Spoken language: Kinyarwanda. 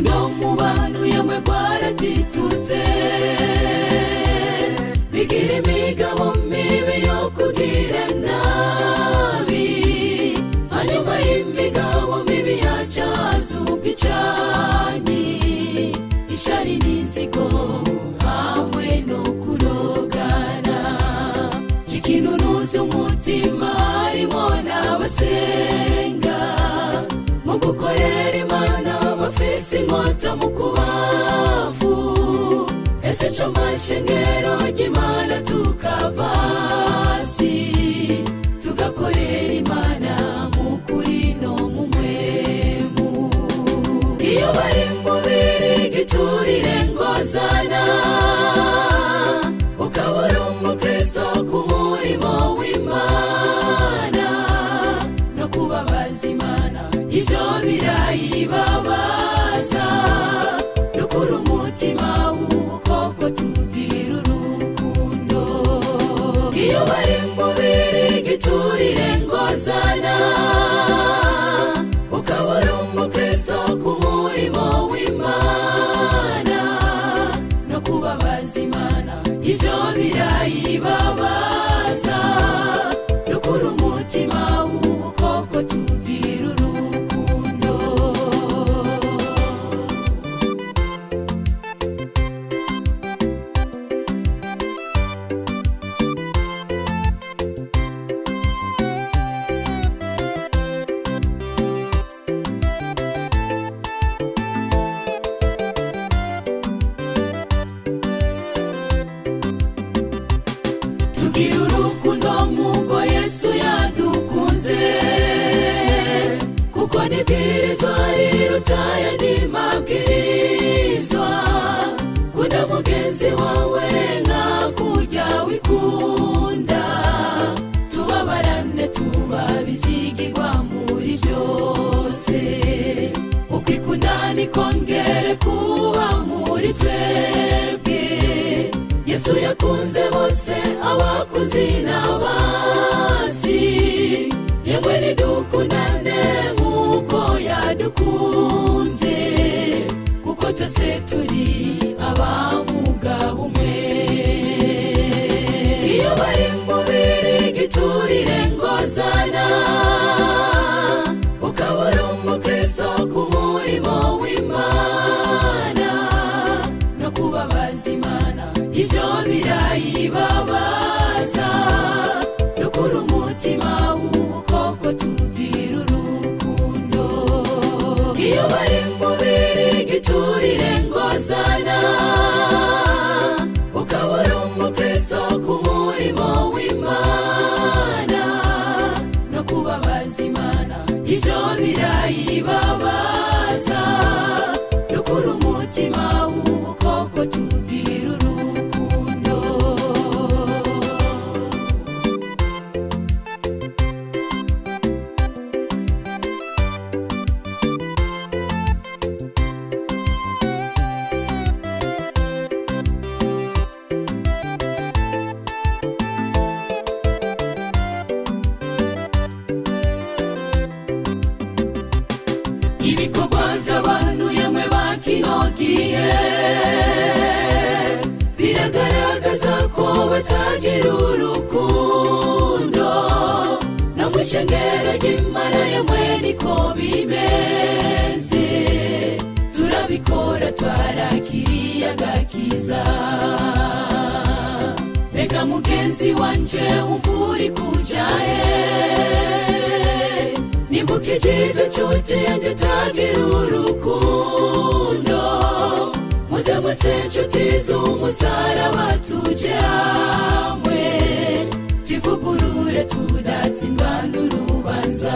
urukundo mu bantu yamwe rwaratitutse, bigira imigabo mibi yo kugira nabi, hanyuma y'imigabo mibi yacaza ubwicanyi, ishari n'inzigo hamwe no kurogana, ikinunuza umutima harimo n'abasenga mu gukorera Imana bafise inkota mu kubavu. Ese co mashengero ry'Imana tukava hasi tugakorera Imana mu kuri no mu mwemu. Iyo bari mu birigiturire ngozana, ukabura umukristo ku murimo w'Imana no kubabaza Imana, ivyo birayibabaza. Dukura umutima w'ubukoko tugira urukundo. Iyo bari mu birigiturire ngozana, ukabura umukristo ku murimo w'Imana no kubabaza Imana, ivyo birayibabaza. Dukura umutima w'ubukoko tugira urukundo. Tugira urukundo nk'uko Yesu yadukunze, kuko n'ibwirizwa riruta ayandi mabwirizwa. Kunda mugenzi wawe nk'uko wikunda, tubabarane tuba bizigirwa muri byose. Ukwikunda nikongere kuba muri twebwe. Yesu yakunze bose, abakuzi n'abasi, yemwe nidukundane nk'uko yadukunze, kuko twese turi abamugabo umwe. Iyo bari mu birigiturire ngozana, ukabura umukristo ku murimo w'Imana no kubabaza Imana, ivyo birayibabaza. Dukura umutima w'ubukoko tugira urukundo. Iyo bari mu birigiturire ngozana, ukabura umukristo ku murimo w'Imana no kubabaza Imana, ivyo birayibabaza. Dukura umutima w'ubukoko tugira urukundo. Ibikorwa by'abantu yamwe bakinogiye, biragaragaza ko batagira urukundo. No mw'ishengero ry'Imana yamwe niko bimeze, turabikora twarakiriye agakiza. Mbega mugenzi wanje umva uri kuja he? Nimbuka ijijo nshuti yanjye utagira urukundo. Muze mwese nshuti z'umusaraba tuje hamwe, twivugurure tudatsindwa n'urubanza.